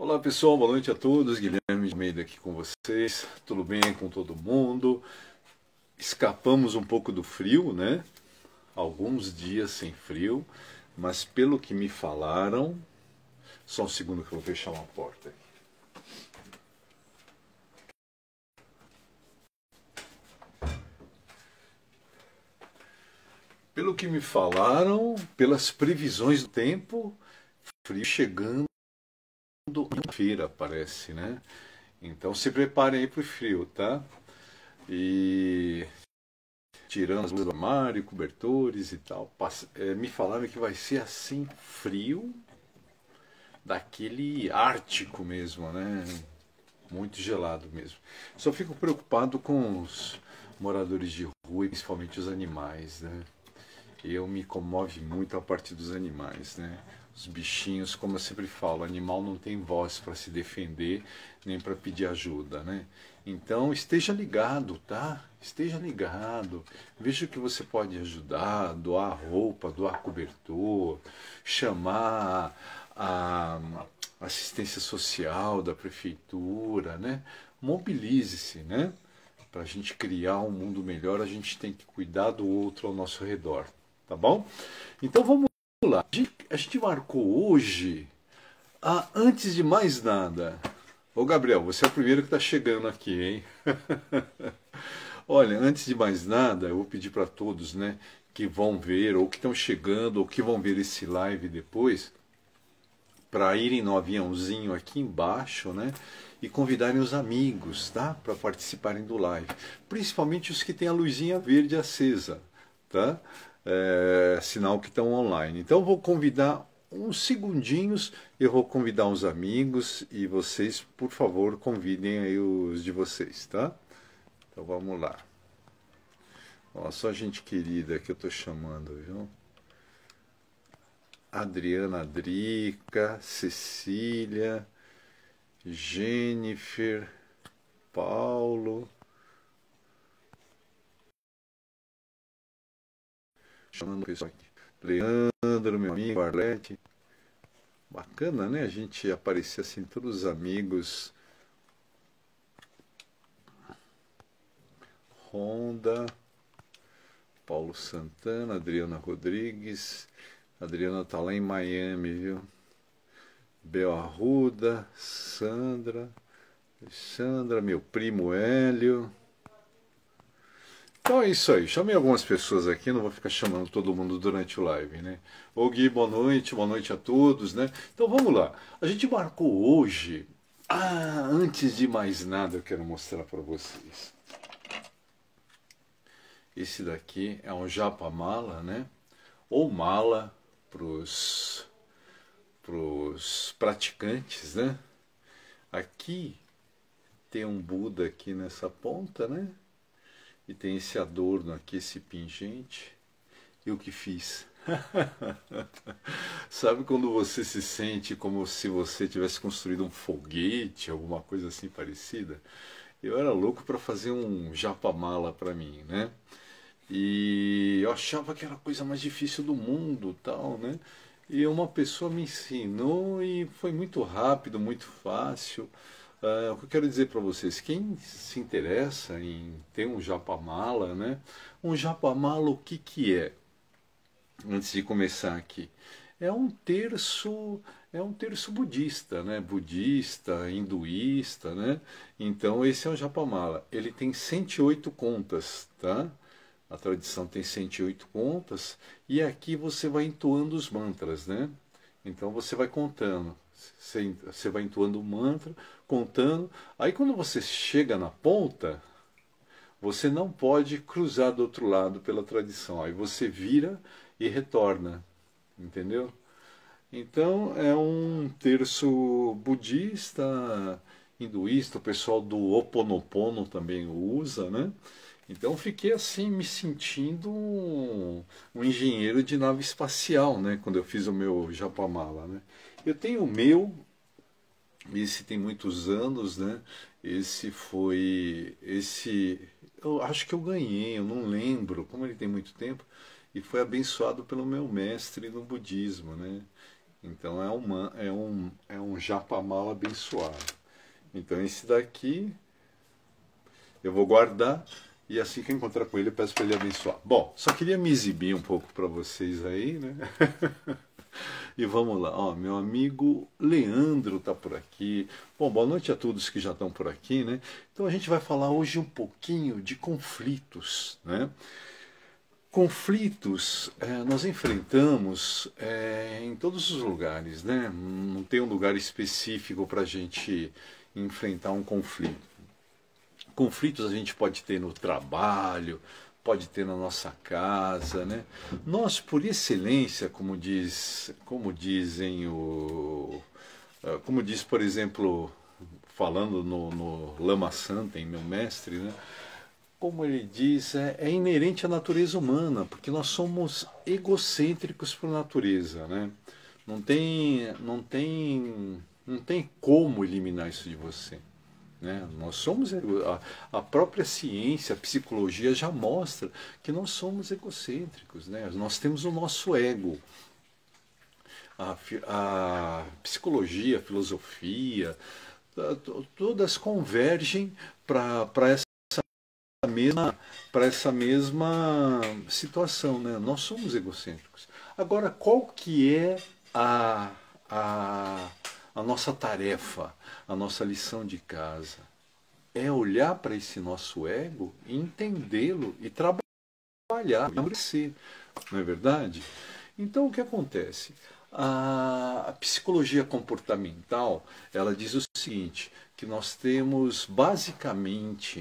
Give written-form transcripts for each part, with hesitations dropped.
Olá pessoal, boa noite a todos. Guilherme de Almeida aqui com vocês. Tudo bem com todo mundo? Escapamos um pouco do frio, né? Alguns dias sem frio, mas pelo que me falaram, só um segundo que eu vou fechar uma porta aqui. Pelo que me falaram, pelas previsões do tempo, frio chegando em feira, parece, né? Então se preparem aí pro frio, tá? E tirando as luzes do armário, cobertores e tal. Me falaram que vai ser assim frio, daquele ártico mesmo, né? Muito gelado mesmo. Só fico preocupado com os moradores de rua e principalmente os animais, né? Eu me comove muito a parte dos animais, né? Os bichinhos, como eu sempre falo, o animal não tem voz para se defender nem para pedir ajuda, né? Então esteja ligado, tá? Esteja ligado. Veja o que você pode ajudar, doar roupa, doar cobertor, chamar a assistência social da prefeitura, né? Mobilize-se, né? Para a gente criar um mundo melhor, a gente tem que cuidar do outro ao nosso redor, tá bom? Então vamos lá. A gente marcou hoje, antes de mais nada. Ô Gabriel, você é o primeiro que está chegando aqui, hein? Olha, antes de mais nada, eu vou pedir para todos, né, que vão ver, ou que estão chegando, ou que vão ver esse live depois, para irem no aviãozinho aqui embaixo, né? E convidarem os amigos, tá? Para participarem do live. Principalmente os que têm a luzinha verde acesa, tá? Sinal que estão online. Então eu vou convidar uns segundinhos, eu vou convidar uns amigos e vocês, por favor, convidem aí os de vocês, tá? Então vamos lá. Ó, só gente querida que eu tô chamando, viu? Adriana Drica, Cecília, Jennifer, Paulo, chamando o pessoal aqui. Leandro, meu amigo, Arlete. Bacana, né? A gente aparecer assim, todos os amigos. Honda, Paulo Santana, Adriana Rodrigues. Adriana tá lá em Miami, viu? Bel Arruda, Sandra, meu primo Hélio. Então é isso aí, chamei algumas pessoas aqui, não vou ficar chamando todo mundo durante o live, né? Ô Gui, boa noite a todos, né? Então vamos lá, a gente marcou hoje, antes de mais nada eu quero mostrar para vocês. Esse daqui é um japa-mala, né? Ou mala pros praticantes, né? Aqui tem um Buda aqui nessa ponta, né? E tem esse adorno aqui, esse pingente. E o que fiz? Sabe quando você se sente como se você tivesse construído um foguete, alguma coisa assim parecida? Eu era louco para fazer um japamala para mim, né? E eu achava que era a coisa mais difícil do mundo, tal, né? E uma pessoa me ensinou e foi muito rápido, muito fácil. O que eu quero dizer para vocês, quem se interessa em ter um japamala, né? Um japamala, o que que é? Antes de começar aqui, é um terço, é um terço budista, né? Budista, hinduísta, né? Então esse é o japamala. Ele tem 108 contas, tá? A tradição tem 108 contas e aqui você vai entoando os mantras, né? Então você vai contando, você vai entoando o mantra, contando. Aí quando você chega na ponta, você não pode cruzar do outro lado pela tradição. Aí você vira e retorna, entendeu? Então é um terço budista, hinduísta, o pessoal do Ho Oponopono também usa, né? Então fiquei assim me sentindo um engenheiro de nave espacial, né? Quando eu fiz o meu japamala, né? Eu tenho o meu, esse tem muitos anos, né? Esse, eu acho que eu ganhei, eu não lembro, como ele tem muito tempo, e foi abençoado pelo meu mestre no budismo, né? Então é um japamala abençoado. Então esse daqui eu vou guardar e assim que eu encontrar com ele eu peço para ele abençoar. Bom, só queria me exibir um pouco para vocês aí, né? E vamos lá, ó, meu amigo Leandro tá por aqui. Bom, boa noite a todos que já estão por aqui, né? Então a gente vai falar hoje um pouquinho de conflitos, né? Conflitos nós enfrentamos em todos os lugares, né? Não tem um lugar específico para a gente enfrentar um conflito. Conflitos a gente pode ter no trabalho, pode ter na nossa casa, né? Nós, por excelência, como diz, por exemplo, falando no Lama Santen, meu mestre, né? Como ele diz, é inerente à natureza humana, porque nós somos egocêntricos por natureza, né? Não tem como eliminar isso de você, né? Nós somos a própria ciência, a psicologia já mostra que nós somos egocêntricos, né? Nós temos o nosso ego. A psicologia, a filosofia, todas convergem para essa mesma situação, né? Nós somos egocêntricos. Agora, qual que é a, a nossa tarefa, a nossa lição de casa? É olhar para esse nosso ego e entendê-lo e trabalhar, amadurecer, não é verdade? Então, o que acontece? A psicologia comportamental, ela diz o seguinte, que nós temos basicamente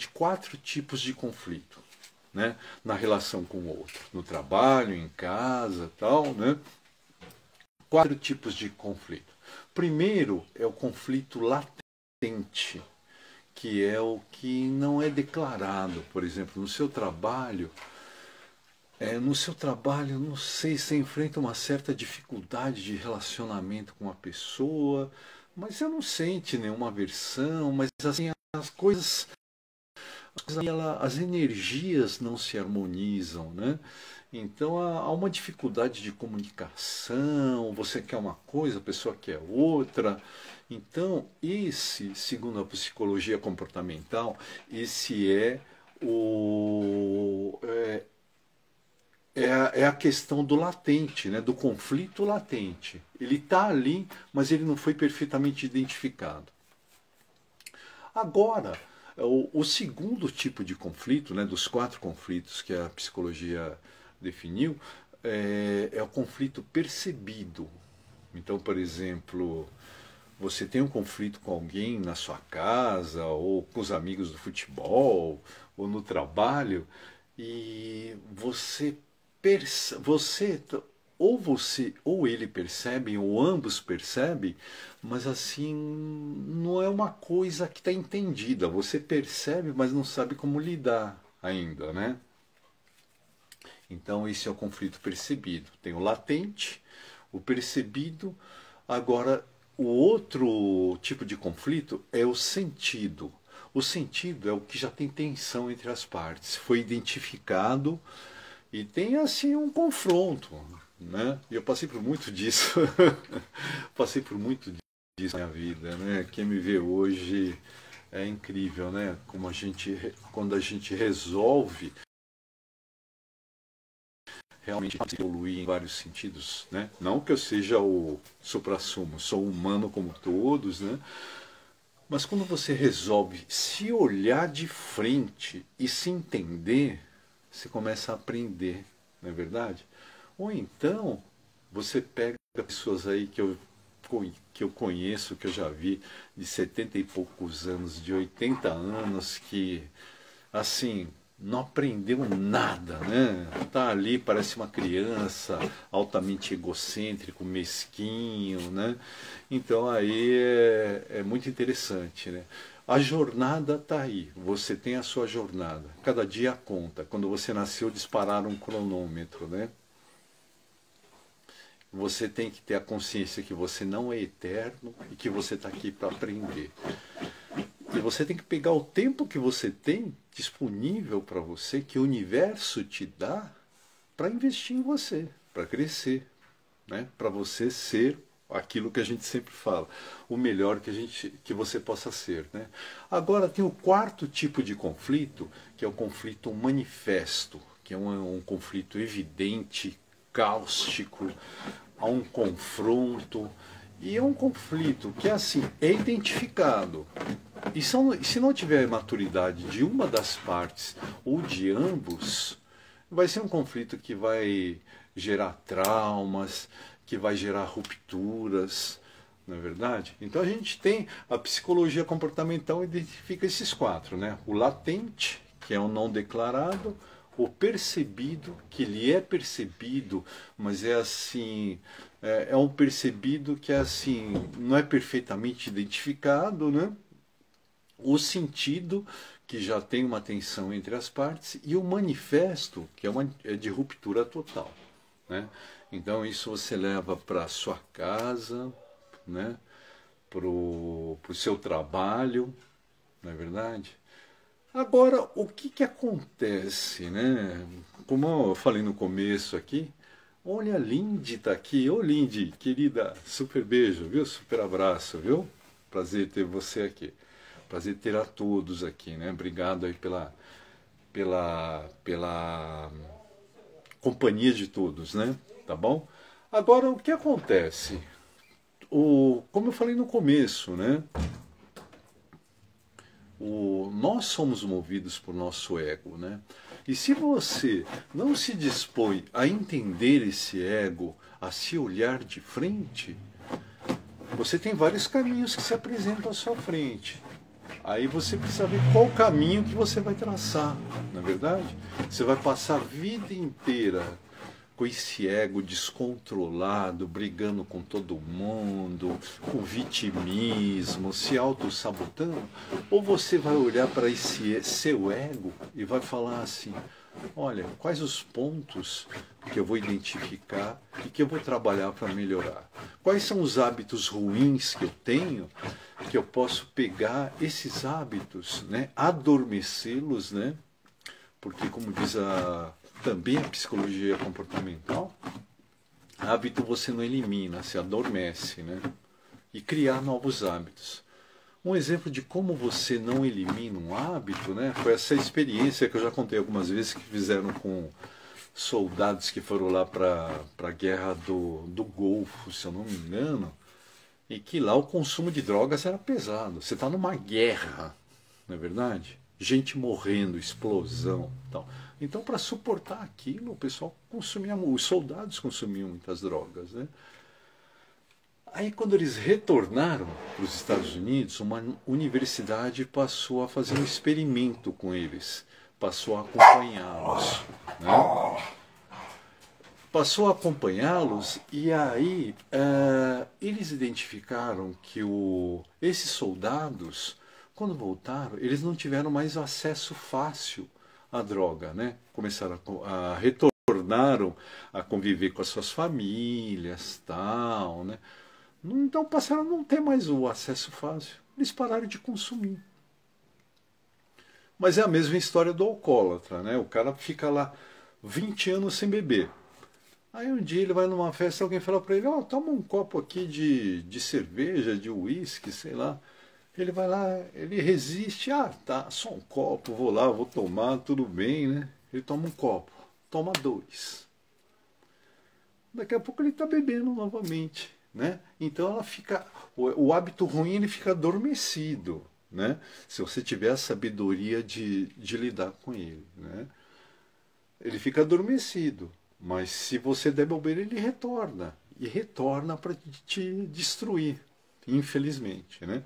quatro tipos de conflito, né, na relação com o outro, no trabalho, em casa, tal, né? Quatro tipos de conflito. Primeiro é o conflito latente, que é o que não é declarado. Por exemplo, no seu trabalho, não sei, você enfrenta uma certa dificuldade de relacionamento com a pessoa, mas você não sente nenhuma aversão, mas assim, as energias não se harmonizam, né? Então há uma dificuldade de comunicação, você quer uma coisa, a pessoa quer outra. Então, segundo a psicologia comportamental, esse o, é, é a questão do latente, né? Do conflito latente. Ele está ali, mas ele não foi perfeitamente identificado. Agora, o segundo tipo de conflito, né, dos quatro conflitos que a psicologia definiu, é o conflito percebido. Então, por exemplo, você tem um conflito com alguém na sua casa, ou com os amigos do futebol, ou no trabalho, e você ou ele percebem, ou ambos percebem, mas assim, não é uma coisa que está entendida. Você percebe, mas não sabe como lidar ainda, né? Então, esse é o conflito percebido. Tem o latente, o percebido. Agora, o outro tipo de conflito é o sentido. O sentido é o que já tem tensão entre as partes. Foi identificado e tem assim um confronto, né? E eu passei por muito disso. Passei por muito disso na minha vida, né? Quem me vê hoje é incrível, né? Quando a gente resolve realmente evoluir em vários sentidos, né? Não que eu seja o suprassumo, sou humano como todos, né? Mas quando você resolve se olhar de frente e se entender, você começa a aprender, não é verdade? Ou então você pega pessoas aí que eu conheço, que eu já vi, de 70 e poucos anos, de 80 anos, que assim não aprendeu nada, né? Tá ali, parece uma criança, altamente egocêntrico, mesquinho, né? Então aí é muito interessante, né? A jornada tá aí, você tem a sua jornada. Cada dia conta. Quando você nasceu, dispararam um cronômetro, né? Você tem que ter a consciência que você não é eterno e que você está aqui para aprender. E você tem que pegar o tempo que você tem disponível para você, que o universo te dá, para investir em você, para crescer. né? Para você ser aquilo que a gente sempre fala, o melhor que você possa ser, né? Agora tem o quarto tipo de conflito, que é o conflito manifesto, que é um conflito evidente, cáustico, há um confronto, e é um conflito que assim é identificado. E se não tiver maturidade de uma das partes ou de ambos, vai ser um conflito que vai gerar traumas, que vai gerar rupturas, não é verdade? Então a gente tem a psicologia comportamental identifica esses quatro, né? O latente, que é o não declarado, o percebido, que ele é percebido, mas é assim, é um percebido que é assim, não é perfeitamente identificado, né? O sentido, que já tem uma tensão entre as partes, e o manifesto, que é de ruptura total, né? Então isso você leva para a sua casa, né? Para o seu trabalho, não é verdade? Agora, o que, que acontece, né? Como eu falei no começo aqui, olha, a Lindy está aqui. Ô Lindy, querida, super beijo, viu? Super abraço, viu? Prazer ter você aqui. Prazer ter a todos aqui, né? Obrigado aí pela companhia de todos, né? Tá bom? Agora, o que acontece? Como eu falei no começo, né? Nós somos movidos por nosso ego, né? E se você não se dispõe a entender esse ego, a se olhar de frente, você tem vários caminhos que se apresentam à sua frente. Aí você precisa ver qual caminho que você vai traçar, não é verdade? Você vai passar a vida inteira com esse ego descontrolado, brigando com todo mundo, com vitimismo, se auto-sabotando? Ou você vai olhar para esse seu ego e vai falar assim, olha, quais os pontos que eu vou identificar e que eu vou trabalhar para melhorar? Quais são os hábitos ruins que eu tenho, que eu posso pegar esses hábitos, né, adormecê-los, né? Porque, como diz também a psicologia comportamental, hábito você não elimina, se adormece, né? E criar novos hábitos. Um exemplo de como você não elimina um hábito, né, foi essa experiência que eu já contei algumas vezes que fizeram com soldados que foram lá para a guerra do Golfo, se eu não me engano, e que lá o consumo de drogas era pesado. Você está numa guerra, não é verdade? Gente morrendo, explosão, tal. Então, para suportar aquilo, o pessoal consumia, os soldados consumiam muitas drogas, né? Aí, quando eles retornaram para os Estados Unidos, uma universidade passou a fazer um experimento com eles, passou a acompanhá-los, né? Passou a acompanhá-los e aí eles identificaram que esses soldados, quando voltaram, eles não tiveram mais acesso fácil à droga, né? Começaram retornaram a conviver com as suas famílias, tal, né? Então passaram a não ter mais o acesso fácil. Eles pararam de consumir. Mas é a mesma história do alcoólatra, né? O cara fica lá 20 anos sem beber. Aí um dia ele vai numa festa e alguém fala para ele, ó, toma um copo aqui de cerveja, de uísque, sei lá. Ele vai lá, ele resiste, tá, só um copo, vou lá, vou tomar, tudo bem, né? Ele toma um copo, toma dois. Daqui a pouco ele está bebendo novamente, né? Então ela fica, o hábito ruim ele fica adormecido, né? Se você tiver a sabedoria de lidar com ele, né? Ele fica adormecido. Mas se você der bobeira, ele retorna. E retorna para te destruir, infelizmente, né?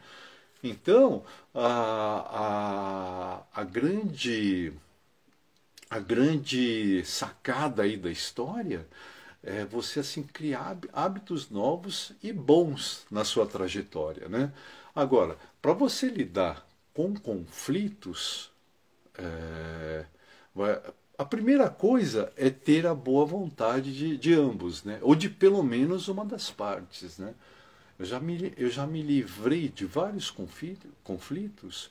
Então, a grande sacada aí da história é você assim criar hábitos novos e bons na sua trajetória, né? Agora, para você lidar com conflitos, a primeira coisa é ter a boa vontade de ambos, né? Ou de pelo menos uma das partes, né? Eu já me livrei de vários conflitos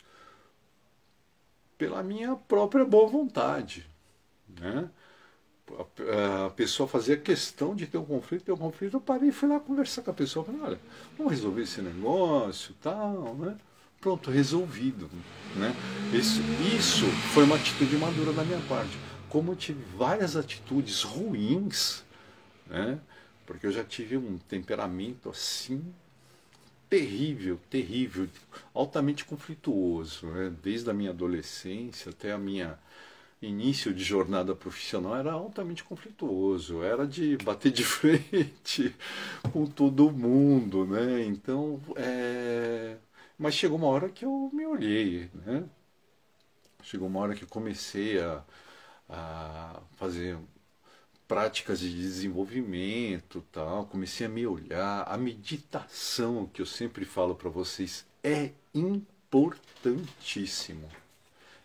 pela minha própria boa vontade, né? A pessoa fazia questão de ter um conflito, eu parei e fui lá conversar com a pessoa, falei, olha, vamos resolver esse negócio, tal, né? Pronto, resolvido, né? Isso foi uma atitude madura da minha parte. Como eu tive várias atitudes ruins, né? Porque eu já tive um temperamento assim terrível, terrível, altamente conflituoso, né? Desde a minha adolescência até a minha início de jornada profissional era altamente conflituoso, era de bater de frente com todo mundo, né? Então, mas chegou uma hora que eu me olhei, né? Chegou uma hora que eu comecei a fazer práticas de desenvolvimento, tal, comecei a me olhar. A meditação, que eu sempre falo para vocês, é importantíssimo.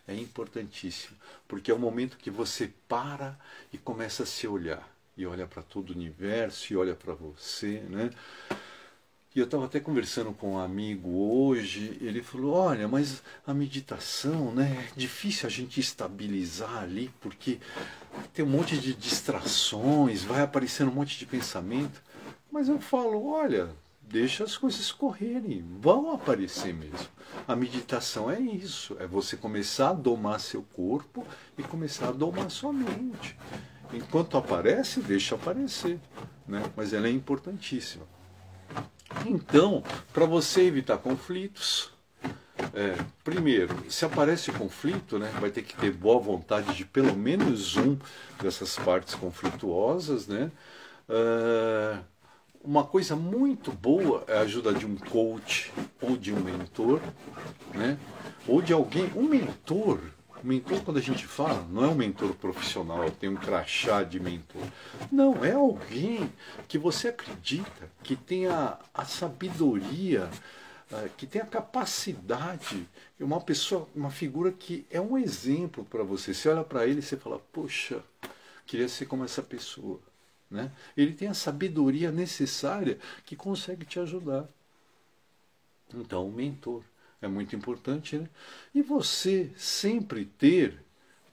É importantíssimo, porque é o momento que você para e começa a se olhar. E olha para todo o universo, e olha para você, né? E eu estava até conversando com um amigo hoje, ele falou, olha, mas a meditação, né, é difícil a gente estabilizar ali, porque tem um monte de distrações, vai aparecendo um monte de pensamento. Mas eu falo, olha, deixa as coisas correrem, vão aparecer mesmo. A meditação é isso, é você começar a domar seu corpo e começar a domar sua mente. Enquanto aparece, deixa aparecer, né? Mas ela é importantíssima. Então, para você evitar conflitos, primeiro, se aparece conflito, né, vai ter que ter boa vontade de pelo menos um dessas partes conflituosas, né? Uma coisa muito boa é a ajuda de um coach ou de um mentor, né? Ou de alguém, um mentor. Mentor, quando a gente fala, não é um mentor profissional, tem um crachá de mentor. Não, é alguém que você acredita, que tenha a sabedoria, que tem a capacidade, uma pessoa, uma figura que é um exemplo para você. Você olha para ele e você fala, poxa, queria ser como essa pessoa. Né? Ele tem a sabedoria necessária que consegue te ajudar. Então, o mentor é muito importante, né? E você sempre ter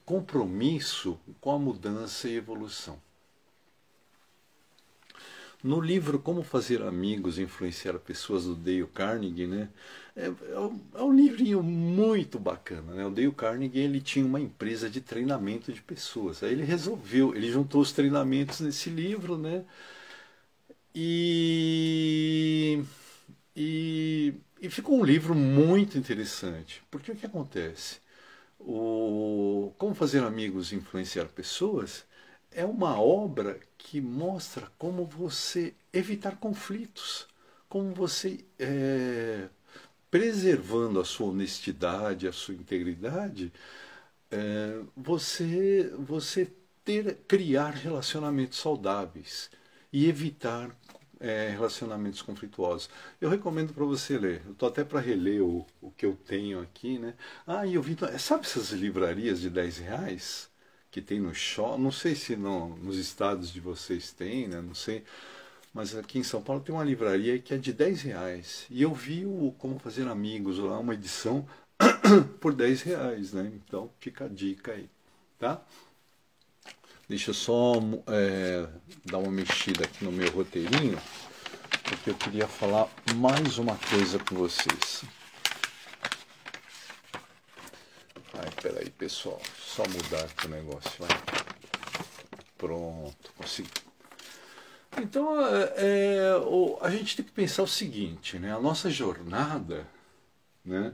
compromisso com a mudança e evolução. No livro Como Fazer Amigos e Influenciar Pessoas, do Dale Carnegie, né? É um livrinho muito bacana, né? O Dale Carnegie, ele tinha uma empresa de treinamento de pessoas. Aí ele juntou os treinamentos nesse livro, né? E, e ficou um livro muito interessante. Porque o que acontece? Como Fazer Amigos e Influenciar Pessoas é uma obra que mostra como você evitar conflitos, como você, preservando a sua honestidade, a sua integridade, você criar relacionamentos saudáveis e evitar relacionamentos conflituosos. Eu recomendo para você ler. Eu estou até para reler o que eu tenho aqui, né? Ah, e eu vi. Sabe essas livrarias de R$ 10 que tem no shopping? Não sei se nos estados de vocês tem, né? Não sei. Mas aqui em São Paulo tem uma livraria que é de R$ 10. E eu vi o Como Fazer Amigos lá, uma edição por R$ 10, né? Então fica a dica aí, tá? Deixa eu só dar uma mexida aqui no meu roteirinho, porque eu queria falar mais uma coisa com vocês. Ai, peraí, pessoal, só mudar aqui o negócio, vai. Pronto, consegui. Então, a gente tem que pensar o seguinte, né? A nossa jornada, né?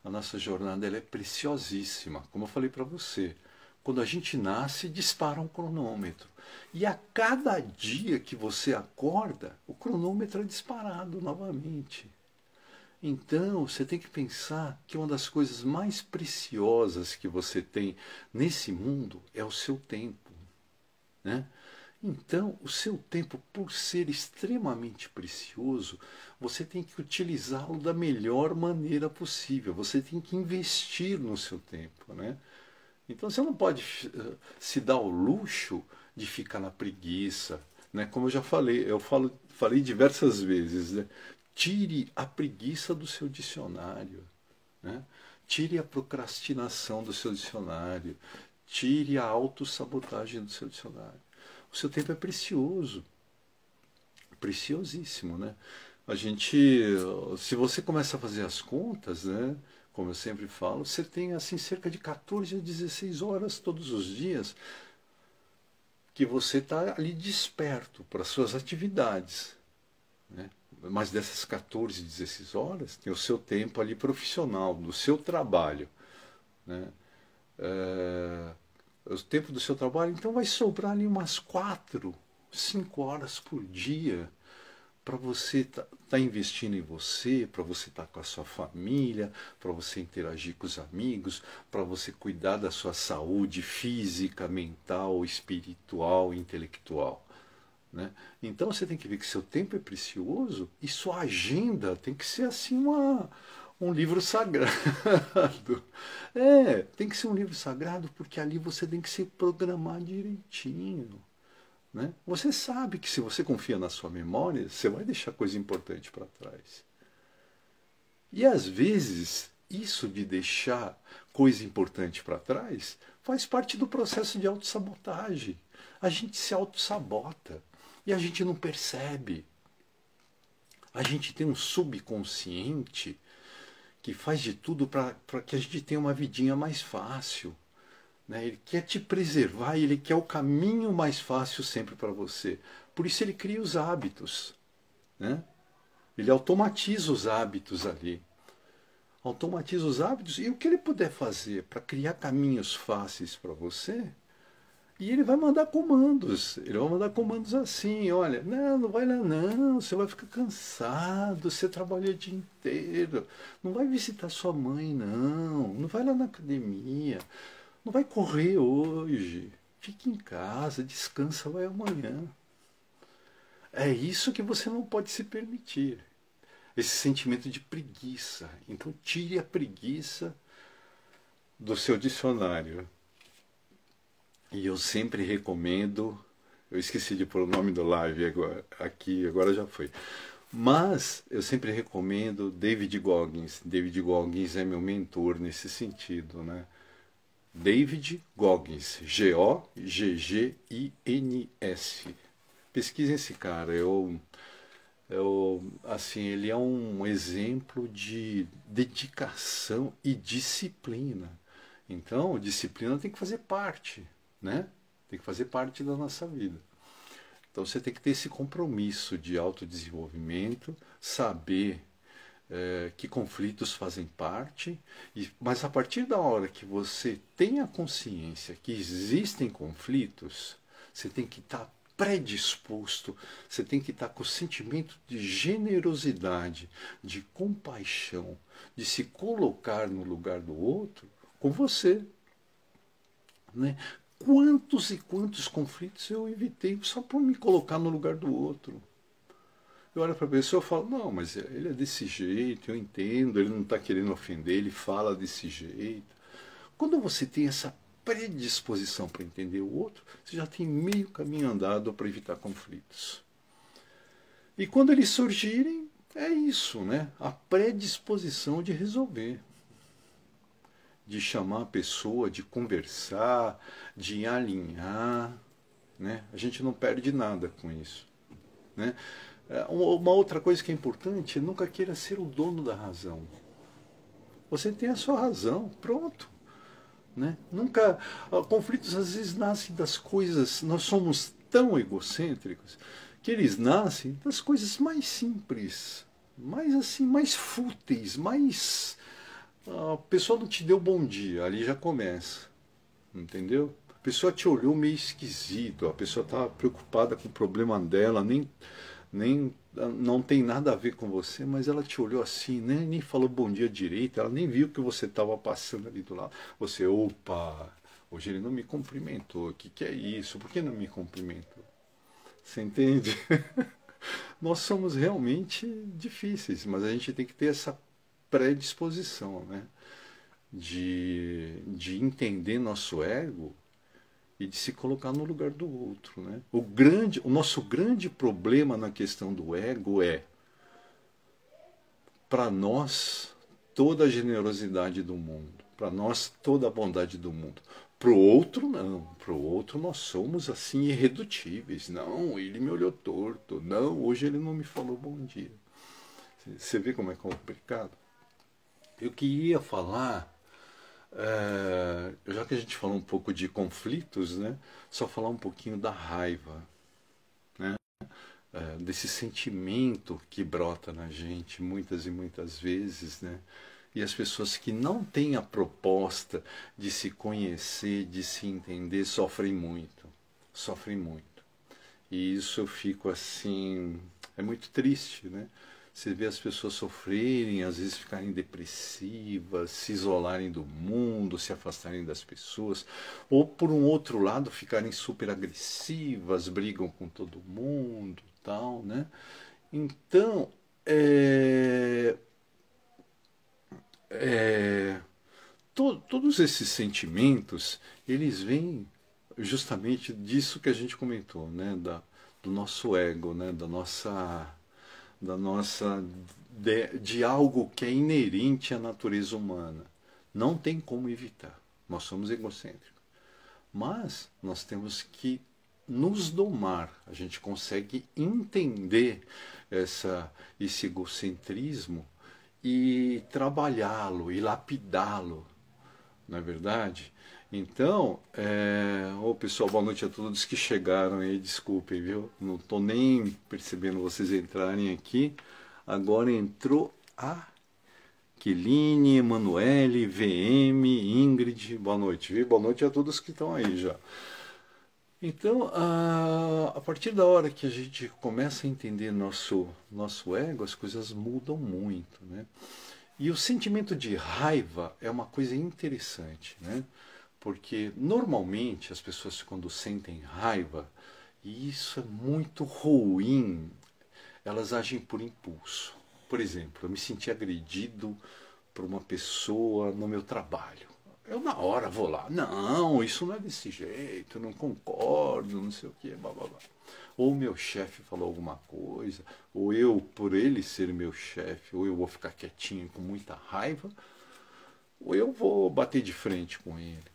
A nossa jornada, ela é preciosíssima, como eu falei para você. Quando a gente nasce, dispara um cronômetro. E a cada dia que você acorda, o cronômetro é disparado novamente. Então, você tem que pensar que uma das coisas mais preciosas que você tem nesse mundo é o seu tempo, né? Então, o seu tempo, por ser extremamente precioso, você tem que utilizá-lo da melhor maneira possível. Você tem que investir no seu tempo, né? Então você não pode se dar o luxo de ficar na preguiça, né? Como eu já falei, falei diversas vezes, né? Tire a preguiça do seu dicionário, né? Tire a procrastinação do seu dicionário, Tire a autossabotagem do seu dicionário. O seu tempo é precioso, preciosíssimo, né? A gente, se você começa a fazer as contas, né? Como eu sempre falo, você tem assim cerca de 14 a 16 horas todos os dias que você está ali desperto para as suas atividades, né? Mas dessas 14, 16 horas, tem o seu tempo ali profissional, do seu trabalho, né? O tempo do seu trabalho, então vai sobrar ali umas 4, 5 horas por dia para você tá investindo em você, para você estar com a sua família, para você interagir com os amigos, para você cuidar da sua saúde física, mental, espiritual, intelectual, né? Então você tem que ver que seu tempo é precioso e sua agenda tem que ser assim um livro sagrado. Tem que ser um livro sagrado porque ali você tem que se programar direitinho, né? Você sabe que se você confia na sua memória, você vai deixar coisa importante para trás. E às vezes, isso de deixar coisa importante para trás faz parte do processo de autossabotagem. A gente se autossabota e a gente não percebe. A gente tem um subconsciente que faz de tudo para que a gente tenha uma vidinha mais fácil, né? Ele quer te preservar e ele quer o caminho mais fácil sempre para você. Por isso ele cria os hábitos, né? Ele automatiza os hábitos ali. Automatiza os hábitos e o que ele puder fazer para criar caminhos fáceis para você, e ele vai mandar comandos. Ele vai mandar comandos assim, olha, não vai lá não, você vai ficar cansado, você trabalha o dia inteiro, não vai visitar sua mãe não vai lá na academia, não vai correr hoje, fique em casa, descansa, vai amanhã. É isso que você não pode se permitir. Esse sentimento de preguiça. Então tire a preguiça do seu dicionário. E eu sempre recomendo, eu esqueci de pôr o nome do live agora, aqui, agora já foi. Mas eu sempre recomendo David Goggins. David Goggins é meu mentor nesse sentido, né? David Goggins, Goggins. Pesquisem esse cara. Assim, ele é um exemplo de dedicação e disciplina. Então, disciplina tem que fazer parte, né? Tem que fazer parte da nossa vida. Então, você tem que ter esse compromisso de autodesenvolvimento, saber que conflitos fazem parte, mas a partir da hora que você tem a consciência que existem conflitos, você tem que estar predisposto, você tem que estar com o sentimento de generosidade, de compaixão, de se colocar no lugar do outro com você, né? Quantos e quantos conflitos eu evitei só por me colocar no lugar do outro. Eu olho para a pessoa e falo, não, mas ele é desse jeito, eu entendo, ele não está querendo ofender, ele fala desse jeito. Quando você tem essa predisposição para entender o outro, você já tem meio caminho andado para evitar conflitos. E quando eles surgirem, é isso, né? A predisposição de resolver, de chamar a pessoa, de conversar, de alinhar, né? A gente não perde nada com isso, né? Uma outra coisa que é importante é nunca queira ser o dono da razão. Você tem a sua razão, pronto. Né? Nunca, conflitos às vezes nascem das coisas, nós somos tão egocêntricos que eles nascem das coisas mais simples, mais assim, mais fúteis, mais a pessoa não te deu bom dia, ali já começa, entendeu? A pessoa te olhou meio esquisito, a pessoa estava preocupada com o problema dela, nem não tem nada a ver com você, mas ela te olhou assim, nem falou bom dia direito, ela nem viu que você estava passando ali do lado. Você, opa, hoje ele não me cumprimentou, o que é isso? Por que não me cumprimentou? Você entende? Nós somos realmente difíceis, mas a gente tem que ter essa predisposição, né? De entender nosso ego e de se colocar no lugar do outro, né? O nosso grande problema na questão do ego é, para nós, toda a generosidade do mundo, para nós, toda a bondade do mundo. Pro outro, não. Pro outro, nós somos assim irredutíveis. Não, ele me olhou torto. Não, hoje ele não me falou bom dia. Você vê como é complicado? Eu queria falar, já que a gente falou um pouco de conflitos, né? Só falar um pouquinho da raiva, né? Desse sentimento que brota na gente muitas e muitas vezes, né? E as pessoas que não têm a proposta de se conhecer, de se entender, sofrem muito. Sofrem muito. E isso eu fico assim. É muito triste, né? Você vê as pessoas sofrerem, às vezes ficarem depressivas, se isolarem do mundo, se afastarem das pessoas, ou por um outro lado ficarem super agressivas, brigam com todo mundo, tal, né? Então, é, todos esses sentimentos, eles vêm justamente disso que a gente comentou, né? Do nosso ego, né? De algo que é inerente à natureza humana. Não tem como evitar. Nós somos egocêntricos. Mas nós temos que nos domar. A gente consegue entender esse egocentrismo e trabalhá-lo e lapidá-lo, não é verdade? Então, pessoal, boa noite a todos que chegaram aí, desculpem, viu? Não estou nem percebendo vocês entrarem aqui. Agora entrou a Quiline, Emanuele, VM, Ingrid, boa noite, viu? Boa noite a todos que estão aí já. Então, a partir da hora que a gente começa a entender nosso ego, as coisas mudam muito, né? E o sentimento de raiva é uma coisa interessante, né? Porque normalmente as pessoas quando sentem raiva, e isso é muito ruim, elas agem por impulso. Por exemplo, eu me senti agredido por uma pessoa no meu trabalho. Eu na hora vou lá, não, isso não é desse jeito, não concordo, não sei o que, blá blá blá. Ou meu chefe falou alguma coisa, ou eu, por ele ser meu chefe, ou eu vou ficar quietinho com muita raiva, ou eu vou bater de frente com ele.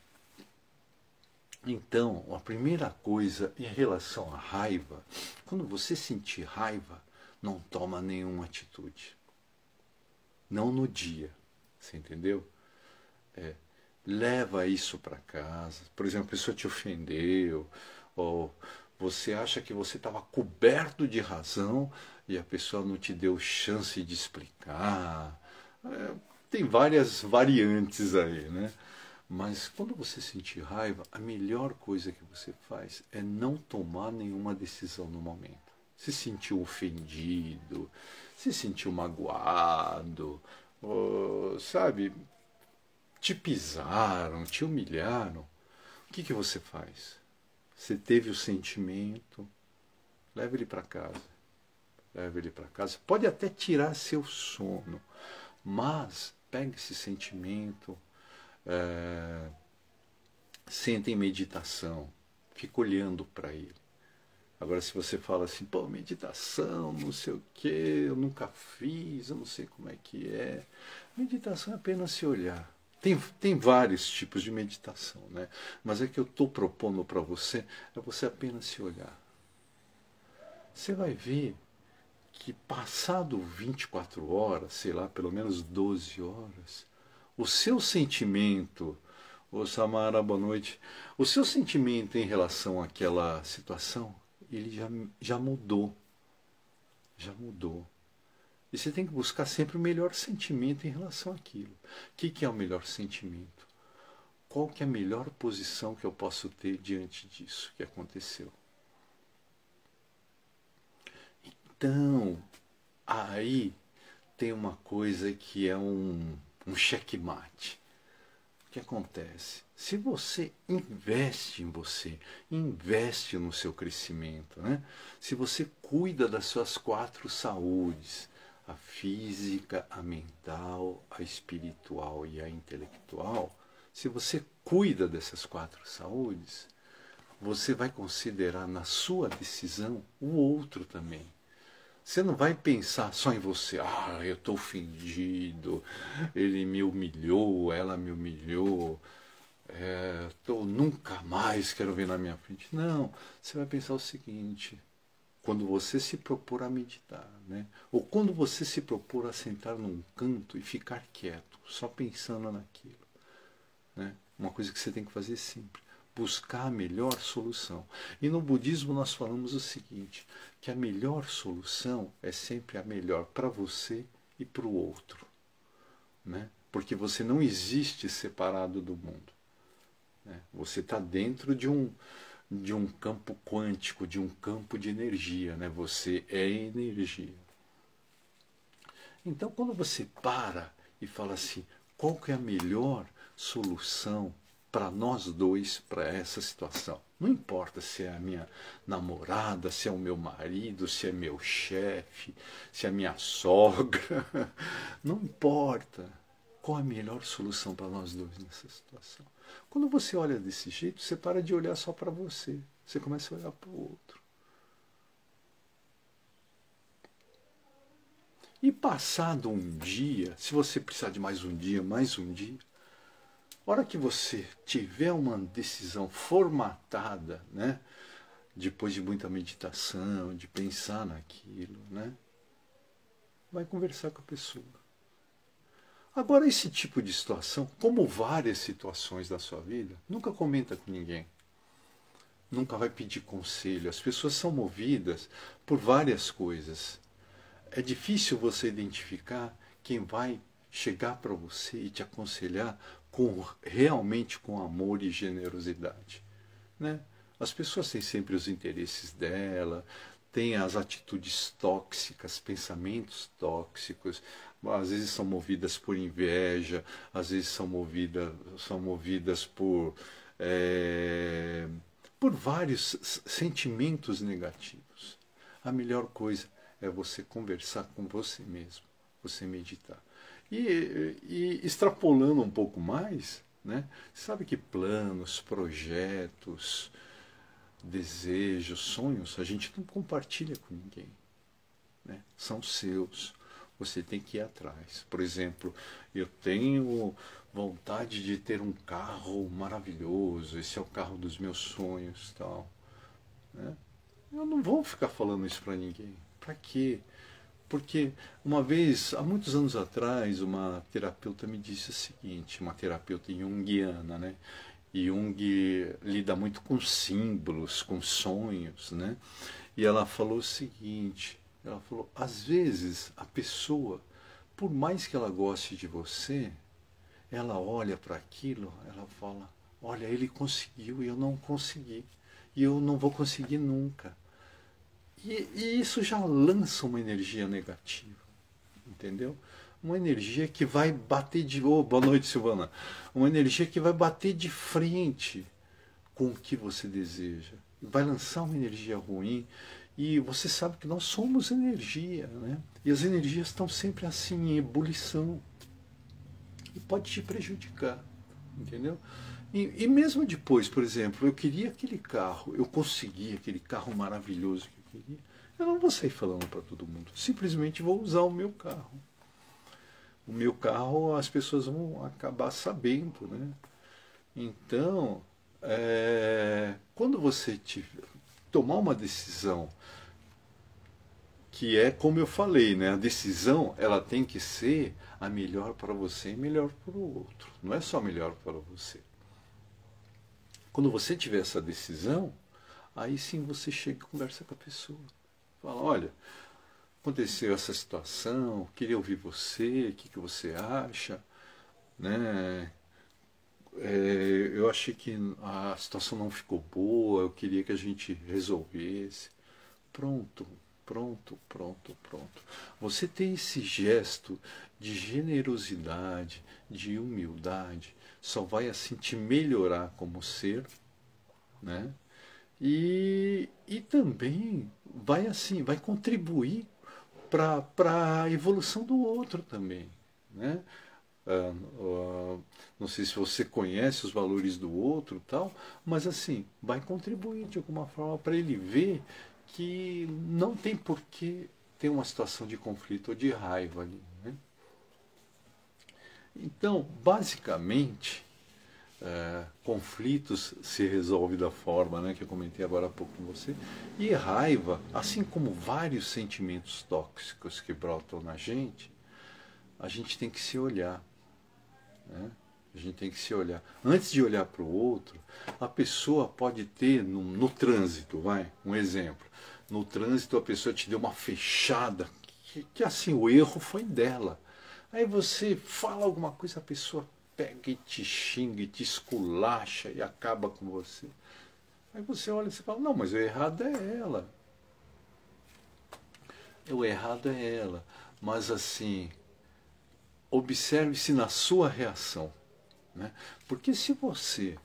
Então, a primeira coisa em relação à raiva, quando você sentir raiva, não toma nenhuma atitude. Não no dia, você entendeu? Leva isso para casa. Por exemplo, a pessoa te ofendeu, ou você acha que você estava coberto de razão e a pessoa não te deu chance de explicar. Tem várias variantes aí, né? Mas quando você sentir raiva, a melhor coisa que você faz é não tomar nenhuma decisão no momento. Se sentiu ofendido, se sentiu magoado, sabe? Te pisaram, te humilharam. O que você faz? Você teve o sentimento, leva ele para casa. Leva ele para casa. Pode até tirar seu sono, mas pega esse sentimento, senta em meditação, fica olhando para ele. Agora, se você fala assim, pô, meditação, não sei o que, eu nunca fiz, eu não sei como é que é. Meditação é apenas se olhar. Tem vários tipos de meditação, né? Mas é que eu estou propondo para você, é você apenas se olhar. Você vai ver que passado 24 horas, sei lá, pelo menos 12 horas, o seu sentimento, ô Samara, boa noite, o seu sentimento em relação àquela situação, ele já mudou. Já mudou. E você tem que buscar sempre o melhor sentimento em relação àquilo. O que é o melhor sentimento? Qual que é a melhor posição que eu posso ter diante disso que aconteceu? Então, aí tem uma coisa que é um checkmate. O que acontece? Se você investe em você, investe no seu crescimento, né? Se você cuida das suas 4 saúdes, a física, a mental, a espiritual e a intelectual, se você cuida dessas 4 saúdes, você vai considerar na sua decisão o outro também. Você não vai pensar só em você, eu estou ofendido, ele me humilhou, ela me humilhou. nunca mais quero ver na minha frente. Não, você vai pensar o seguinte, quando você se propor a meditar, né? Ou quando você se propor a sentar num canto e ficar quieto, só pensando naquilo, né? Uma coisa que você tem que fazer sempre, buscar a melhor solução. E no budismo nós falamos o seguinte, que a melhor solução é sempre a melhor para você e para o outro, né? Porque você não existe separado do mundo, né? Você está dentro de um campo quântico, de um campo de energia, né? Você é energia. Então, quando você para e fala assim, qual que é a melhor solução para nós dois, para essa situação? Não importa se é a minha namorada, se é o meu marido, se é meu chefe, se é a minha sogra. Não importa. Qual a melhor solução para nós dois nessa situação? Quando você olha desse jeito, você para de olhar só para você. Você começa a olhar para o outro. E passado um dia, se você precisar de mais um dia, a hora que você tiver uma decisão formatada, né, depois de muita meditação, de pensar naquilo, né, vai conversar com a pessoa. Agora, esse tipo de situação, como várias situações da sua vida, nunca comenta com ninguém. Nunca vai pedir conselho. As pessoas são movidas por várias coisas. É difícil você identificar quem vai chegar para você e te aconselhar realmente com amor e generosidade, né? As pessoas têm sempre os interesses dela, têm as atitudes tóxicas, pensamentos tóxicos, às vezes são movidas por inveja, às vezes são movidas por vários sentimentos negativos. A melhor coisa é você conversar com você mesmo, você meditar. E extrapolando um pouco mais, né? Sabe que planos, projetos, desejos, sonhos, a gente não compartilha com ninguém, né? São seus. Você tem que ir atrás. Por exemplo, eu tenho vontade de ter um carro maravilhoso, esse é o carro dos meus sonhos, tal, né? Eu não vou ficar falando isso para ninguém. Para quê? Porque uma vez, há muitos anos atrás, uma terapeuta me disse o seguinte, uma terapeuta junguiana, né? E Jung lida muito com símbolos, com sonhos, né? E ela falou o seguinte, ela falou, às vezes a pessoa, por mais que ela goste de você, ela olha para aquilo, ela fala, olha, ele conseguiu e eu não consegui. E eu não vou conseguir nunca. E isso já lança uma energia negativa, entendeu? Uma energia que vai bater de... Oh, boa noite, Silvana. Uma energia que vai bater de frente com o que você deseja. Vai lançar uma energia ruim. E você sabe que nós somos energia, né? E as energias estão sempre assim, em ebulição. E pode te prejudicar, entendeu? E mesmo depois, por exemplo, eu queria aquele carro, eu consegui aquele carro maravilhoso que eu queria, eu não vou sair falando para todo mundo, simplesmente vou usar o meu carro. O meu carro as pessoas vão acabar sabendo, né? Então, quando você tomar uma decisão, que é como eu falei, né? A decisão ela tem que ser a melhor para você e melhor para o outro. Não é só melhor para você. Quando você tiver essa decisão, aí sim você chega e conversa com a pessoa. Fala, olha, aconteceu essa situação, queria ouvir você, o que você acha, né? Eu achei que a situação não ficou boa, eu queria que a gente resolvesse. Pronto, pronto, pronto, pronto. Você tem esse gesto de generosidade, de humildade, só vai assim te melhorar como ser, né? E também vai assim, vai contribuir para a evolução do outro também, né? Não sei se você conhece os valores do outro tal, mas assim, vai contribuir de alguma forma para ele ver que não tem por que ter uma situação de conflito ou de raiva ali, né? Então, basicamente, conflitos se resolve da forma, né, que eu comentei agora há pouco com você. E raiva, assim como vários sentimentos tóxicos que brotam na gente, a gente tem que se olhar, né? A gente tem que se olhar. Antes de olhar para o outro, a pessoa pode ter no trânsito, vai, um exemplo. No trânsito a pessoa te deu uma fechada, que assim, o erro foi dela. Aí você fala alguma coisa, a pessoa pega e te xinga, e te esculacha e acaba com você. Aí você olha e você fala, não, mas o errado é ela. O errado é ela. Mas assim, observe-se na sua reação, né? Porque se você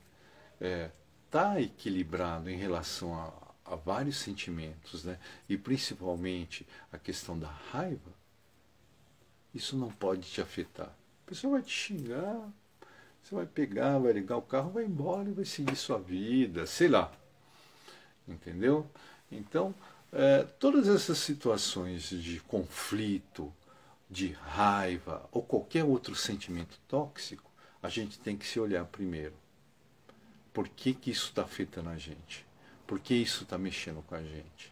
está equilibrado em relação a vários sentimentos, né? E principalmente a questão da raiva, isso não pode te afetar. A pessoa vai te xingar, você vai pegar, vai ligar o carro, vai embora e vai seguir sua vida, sei lá. Entendeu? Então, todas essas situações de conflito, de raiva ou qualquer outro sentimento tóxico, a gente tem que se olhar primeiro. Por que que isso está afetando a gente? Por que isso está mexendo com a gente?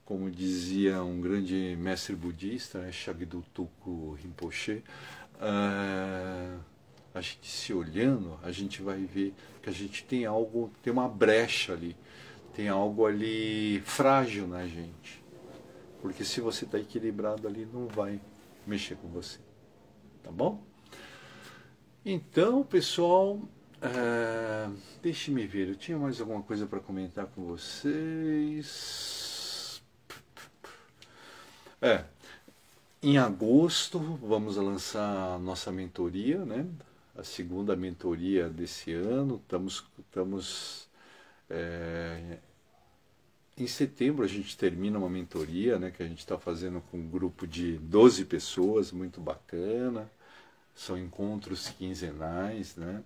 Como dizia um grande mestre budista, né, Shagdu-Tulku Rinpoche, a gente se olhando, a gente vai ver que a gente tem algo, tem uma brecha ali, tem algo ali frágil na gente. Porque se você está equilibrado ali, não vai mexer com você. Tá bom? Então, pessoal, deixe-me ver, eu tinha mais alguma coisa para comentar com vocês. Em agosto vamos lançar a nossa mentoria, né? A segunda mentoria desse ano. Estamos em setembro a gente termina uma mentoria, né, que a gente está fazendo com um grupo de 12 pessoas, muito bacana. São encontros quinzenais, né?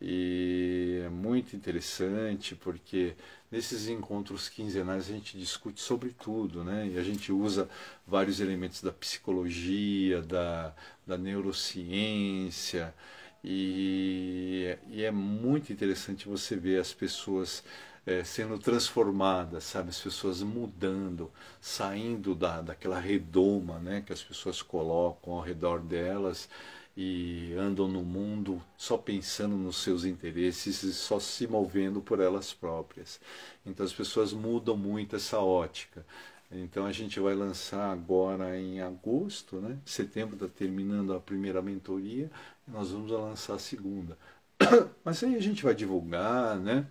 E é muito interessante porque nesses encontros quinzenais a gente discute sobre tudo, né? E a gente usa vários elementos da psicologia, da neurociência, e é muito interessante você ver as pessoas sendo transformadas, sabe? As pessoas mudando, saindo daquela redoma, né, que as pessoas colocam ao redor delas e andam no mundo só pensando nos seus interesses e só se movendo por elas próprias. Então as pessoas mudam muito essa ótica. Então a gente vai lançar agora em agosto, né? Setembro está terminando a primeira mentoria e nós vamos lançar a segunda. Mas aí a gente vai divulgar, né?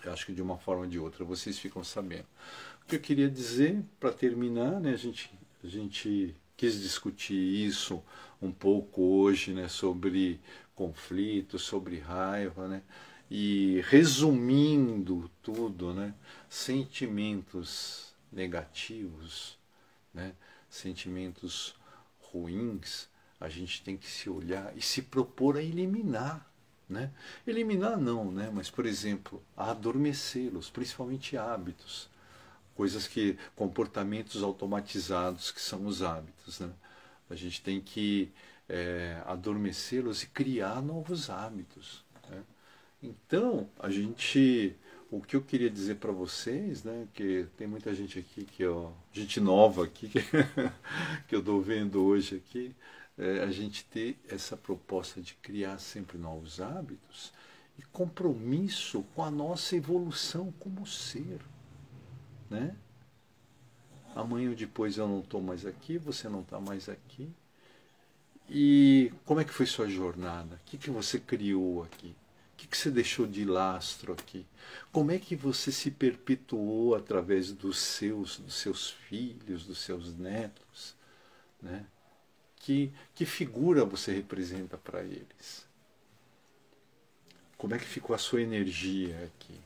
Eu acho que de uma forma ou de outra vocês ficam sabendo. O que eu queria dizer para terminar, né? A gente quis discutir isso um pouco hoje, né? Sobre conflito, sobre raiva, né? E resumindo tudo, né? Sentimentos negativos, né? Sentimentos ruins, a gente tem que se olhar e se propor a eliminar, né? Eliminar não, né? Mas, por exemplo, a adormecê-los, principalmente hábitos, comportamentos automatizados que são os hábitos, né? A gente tem que adormecê-los e criar novos hábitos, né? Então, o que eu queria dizer para vocês, né, que tem muita gente aqui gente nova aqui que eu estou vendo hoje aqui, a gente ter essa proposta de criar sempre novos hábitos e compromisso com a nossa evolução como ser, né? Amanhã ou depois eu não estou mais aqui, você não está mais aqui. E como é que foi sua jornada? O que você criou aqui? O que você deixou de lastro aqui? Como é que você se perpetuou através dos seus filhos, dos seus netos, né? Que figura você representa para eles? Como é que ficou a sua energia aqui?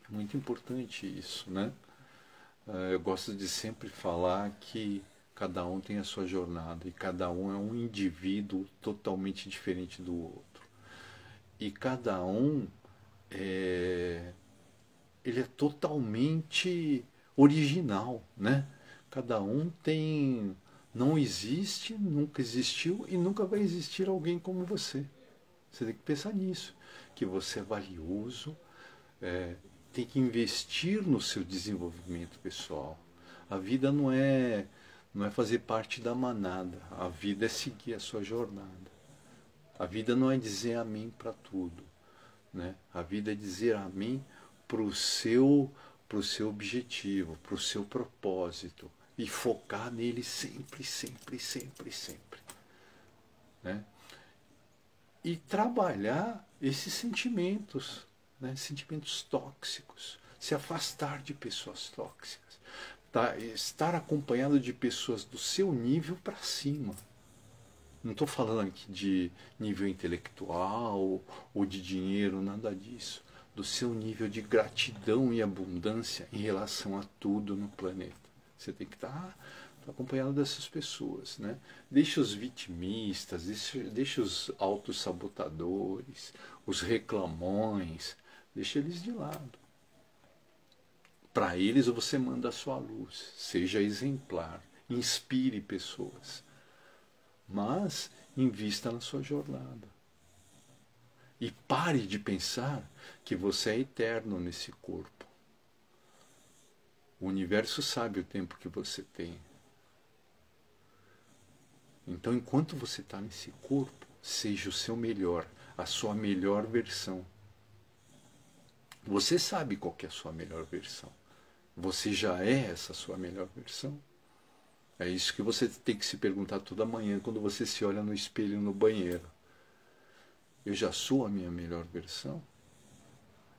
É muito importante isso, né? Eu gosto de sempre falar que cada um tem a sua jornada e cada um é um indivíduo totalmente diferente do outro. E cada um ele é totalmente original, né? Cada um tem Não existe, nunca existiu e nunca vai existir alguém como você. Você tem que pensar nisso, que você é valioso, tem que investir no seu desenvolvimento pessoal. A vida não é fazer parte da manada, a vida é seguir a sua jornada. A vida não é dizer amém para tudo, né? A vida é dizer amém pro seu objetivo, pro seu propósito e focar nele sempre, sempre, sempre, sempre, né? E trabalhar esses sentimentos, né? Sentimentos tóxicos, se afastar de pessoas tóxicas, tá? Estar acompanhado de pessoas do seu nível para cima. Não estou falando aqui de nível intelectual ou de dinheiro, nada disso. Do seu nível de gratidão e abundância em relação a tudo no planeta. Você tem que estar acompanhado dessas pessoas, né? Deixa os vitimistas, deixa os autossabotadores, os reclamões, deixa eles de lado. Para eles você manda a sua luz, seja exemplar, inspire pessoas. Mas invista na sua jornada. E pare de pensar que você é eterno nesse corpo. O universo sabe o tempo que você tem. Então, enquanto você está nesse corpo, seja o seu melhor, a sua melhor versão. Você sabe qual que é a sua melhor versão. Você já é essa sua melhor versão. É isso que você tem que se perguntar toda manhã quando você se olha no espelho no banheiro. Eu já sou a minha melhor versão?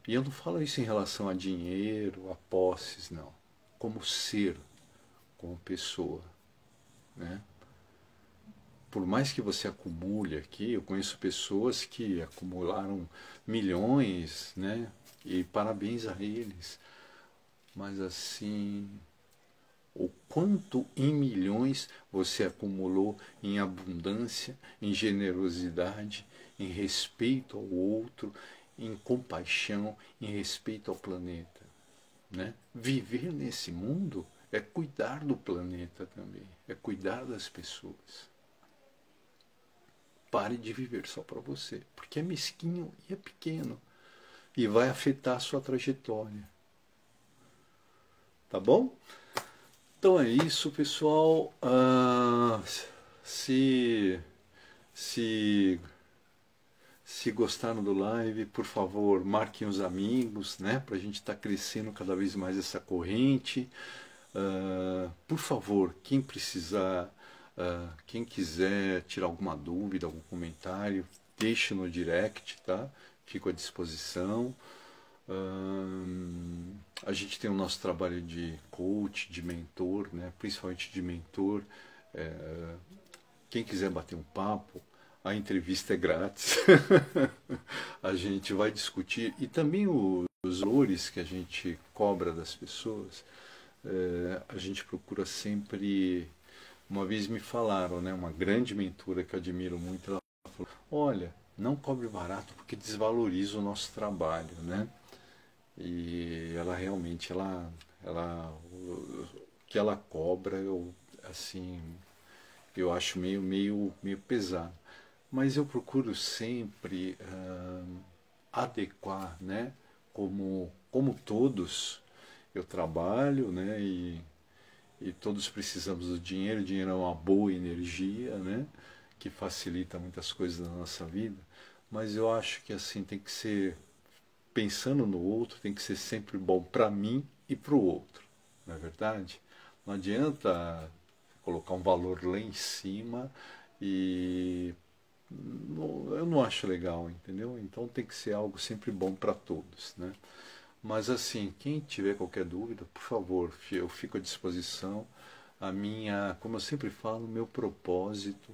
E eu não falo isso em relação a dinheiro, a posses, não. Como ser, como pessoa, né? Por mais que você acumule aqui, eu conheço pessoas que acumularam milhões, né? E parabéns a eles. Mas assim, o quanto em milhões você acumulou em abundância, em generosidade, em respeito ao outro, em compaixão, em respeito ao planeta, né? Viver nesse mundo é cuidar do planeta também, é cuidar das pessoas. Pare de viver só para você, porque é mesquinho e é pequeno e vai afetar a sua trajetória. Tá bom? Então é isso, pessoal. Se, se, se gostaram do live, por favor, marquem os amigos, né? Para a gente estar crescendo cada vez mais essa corrente. Por favor, quem precisar, quem quiser tirar alguma dúvida, algum comentário, deixe no direct, tá? Fico à disposição. A gente tem o nosso trabalho de coach, de mentor, né? Principalmente de mentor. Quem quiser bater um papo, a entrevista é grátis. A gente vai discutir. E também os valores que a gente cobra das pessoas, a gente procura sempre. Uma vez me falaram, né? Uma grande mentora que eu admiro muito, ela falou: olha, não cobre barato porque desvaloriza o nosso trabalho, né? E ela realmente, o que ela cobra, assim, eu acho meio pesado. Mas eu procuro sempre adequar, né? Como todos, eu trabalho, né? E todos precisamos do dinheiro. O dinheiro é uma boa energia, né? Que facilita muitas coisas na nossa vida. Mas eu acho que assim tem que ser pensando no outro, tem que ser sempre bom para mim e para o outro, não é verdade? Não adianta colocar um valor lá em cima e eu não acho legal, entendeu? Então tem que ser algo sempre bom para todos, né? Mas assim, quem tiver qualquer dúvida, por favor, eu fico à disposição. Como eu sempre falo, meu propósito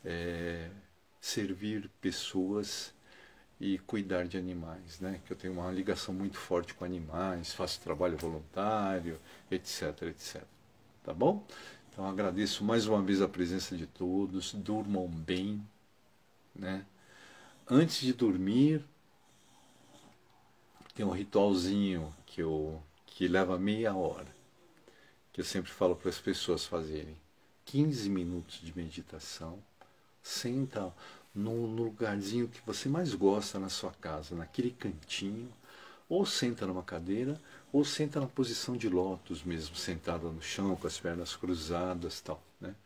é servir pessoas e cuidar de animais, né? Que eu tenho uma ligação muito forte com animais, faço trabalho voluntário, etc, etc. Tá bom? Então agradeço mais uma vez a presença de todos, durmam bem, né? Antes de dormir, tem um ritualzinho que leva meia hora, que eu sempre falo para as pessoas fazerem. 15 minutos de meditação, senta no lugarzinho que você mais gosta na sua casa, naquele cantinho, ou senta numa cadeira, ou senta na posição de lótus mesmo, sentada no chão, com as pernas cruzadas, tal, né?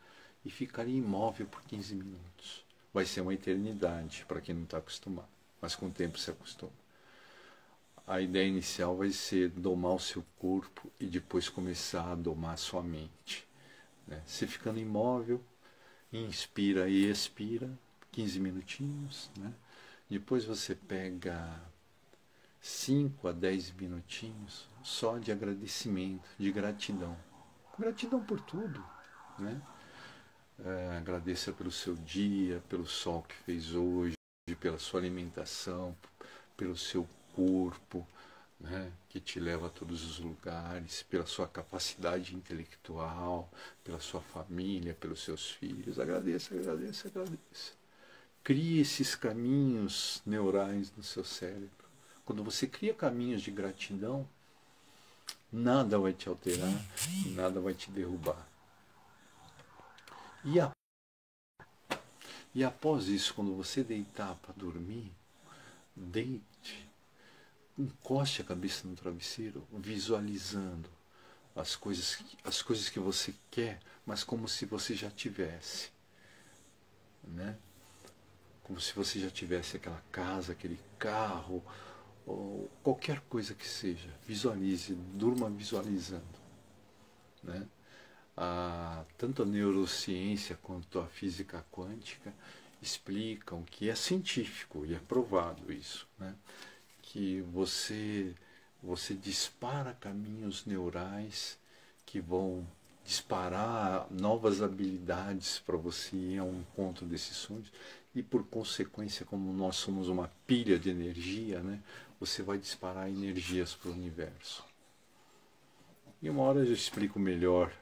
E ficaria imóvel por 15 minutos. Vai ser uma eternidade para quem não está acostumado, mas com o tempo se acostuma. A ideia inicial vai ser domar o seu corpo e depois começar a domar a sua mente, né? Você ficando imóvel, inspira e expira, 15 minutinhos, né? Depois você pega 5 a 10 minutinhos só de agradecimento, de gratidão. Gratidão por tudo, né? Agradeça pelo seu dia, pelo sol que fez hoje, pela sua alimentação, pelo seu corpo, né, que te leva a todos os lugares, pela sua capacidade intelectual, pela sua família, pelos seus filhos. Agradeça, agradeça, agradeça. Crie esses caminhos neurais no seu cérebro. Quando você cria caminhos de gratidão, nada vai te alterar, nada vai te derrubar. E após isso, quando você deitar para dormir, deite, encoste a cabeça no travesseiro, visualizando as coisas que você quer, mas como se você já tivesse, né? Como se você já tivesse aquela casa, aquele carro, ou qualquer coisa que seja. Visualize, durma visualizando, né? Tanto a neurociência quanto a física quântica explicam que é científico e é provado isso, né? Que você dispara caminhos neurais que vão disparar novas habilidades para você ir ao encontro desses sonhos e, por consequência, como nós somos uma pilha de energia, né, você vai disparar energias para o universo. E uma hora eu explico melhor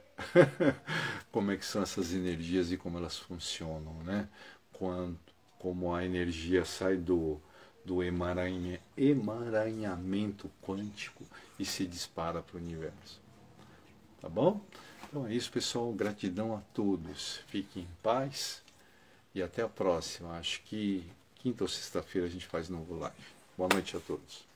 como é que são essas energias e como elas funcionam, né? Como a energia sai do emaranhamento quântico e se dispara para o universo. Tá bom? Então é isso, pessoal. Gratidão a todos. Fiquem em paz e até a próxima. Acho que quinta ou sexta-feira a gente faz novo live. Boa noite a todos.